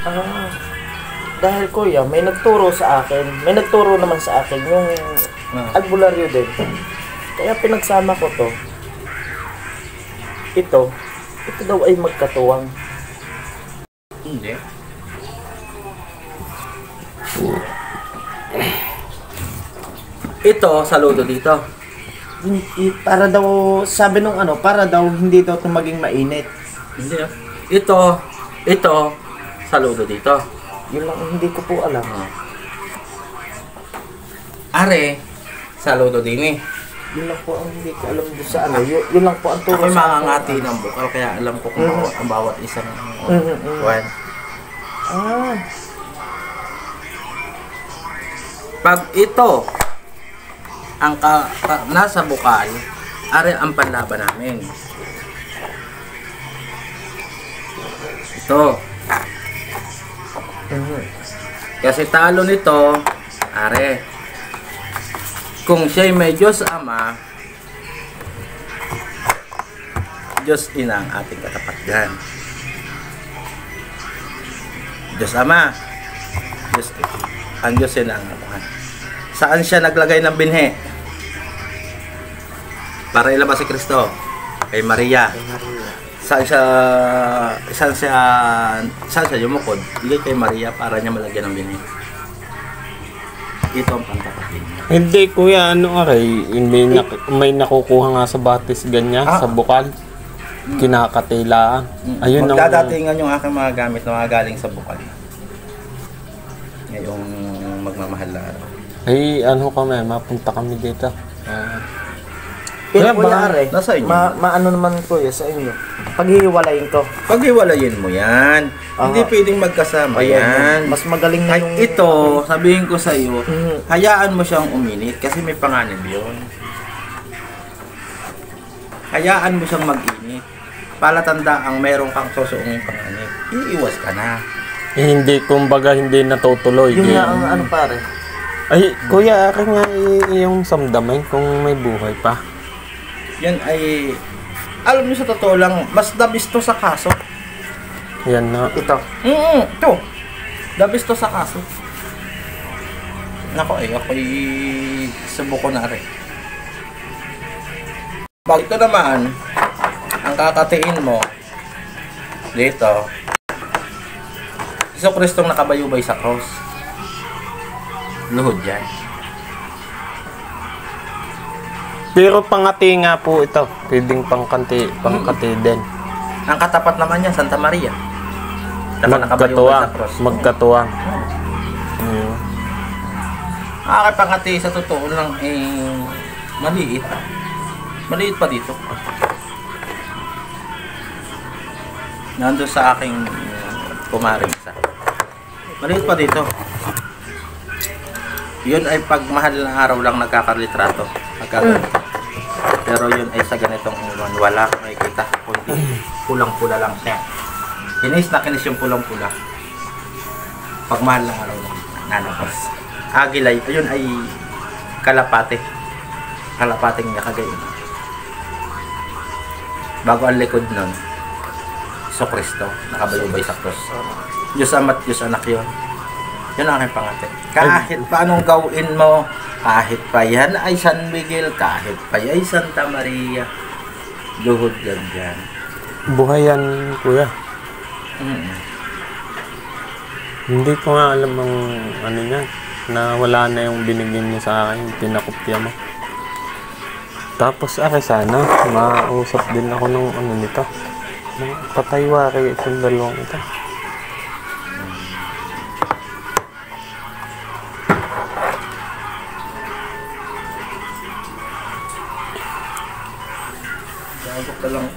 Ah, dahil kuya, may nagturo sa akin. May nagturo naman sa akin yung albularyo din. Kaya pinagsama ko to. Ito daw ay magkatuwang. Hindi. Ito, saludo dito. Para daw, sabi nung ano, para daw hindi daw ito maging mainit. Hindi ah. Ito, saludo dito. Yun lang, hindi ko po alam. Are, saludo din eh. Yun lang po ang hindi ko alam doon sa ano. Yun lang po ang turo Ako'y sa mangangati ng bukal, kaya alam ko kung ang bawat isang kuwan. Ah, Pag ito, ang nasa bukal, are ang panlaban namin. Ito. Kasi talo nito, are, kung siya'y may Diyos Ama, Diyos Ina ang ating katapat dyan. Diyos Ama, ang Diyos Ina ang Ama. Saan siya naglagay ng binhi? Para ilabas si Kristo? Kay Maria. Saan siya yumukod? Hindi kay Maria para niya malagyan ng binhi. Ito ang pantapat din. Hindi kuya, ano aray, may nakukuha nga sa batis ganyan, sa bukal. Kinakatilaan. Ayun ang magdadatingan yung aking mga gamit na mga galing sa bukal. Ngayong magmamahal na araw. ay ano kami, mapunta kami dito. pero kuya are, nasa inyo. maano naman kuya sa inyo. Paghihiwalayin ko. Paghiwalayin mo yan. Hindi pwedeng magkasama yan. Mas magaling na yung... Ito, sabihin ko sa iyo, hayaan mo siyang uminit kasi may panganib yun. Hayaan mo siyang mag-init. Palatanda ang meron kang susuungin panganib. Iiwas ka na. Hindi, kumbaga hindi natutuloy. Yun nga ang ano pare. Ay, kuya, akin nga yung samdamin kung may buhay pa. Yan ay, alam niyo sa totoo lang, mas dabisto sa kaso. Yan na. Ito. Ito. Dabisto sa kaso. Nako ako'y subuko na rin. Pag ito naman, ang kakatiin mo, dito, Iso Kristong nakabayubay sa cross. Luhod yan. Pero pangati nga po ito. Pwedeng pangkati din. Ang katapat naman niya, Santa Maria. Dapat nakabayubay sa cross. Magkatuwang. Aking pangati sa totoo lang maliit. Maliit pa dito. Nandun sa aking kumaring isa. Maliit pa dito. Yun ay pag mahal na araw lang nagkakalitrato. Pero yun ay sa ganitong wala makikita. Kundi pulang-pula lang siya. Kinis na kinis yung pulang-pula. Pag mahal na araw lang nanabas. Agilay, ayun ay kalapate. Kalapating niya kagayon. Bago ang likod nun, Iso Kristo, nakabayubay sa cross. Diyos Ama at Diyos Anak yun. Yun ang aking pangate. Kahit pa anong gawin mo, kahit pa yan ay San Miguel, kahit pa yan ay Santa Maria, luhod lang dyan. Buhay yan, kuya. Hindi ko nga alam ang ano niya, na wala na yung binigyan niya sa akin, yung pinakopya mo. Tapos sana, mausap din ako ng ano nito. Pataywa kay itong dalawang ito. Bago ka lang.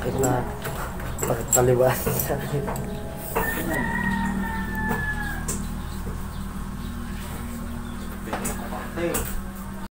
Bakit na pagtaliwas sa akin? Hey.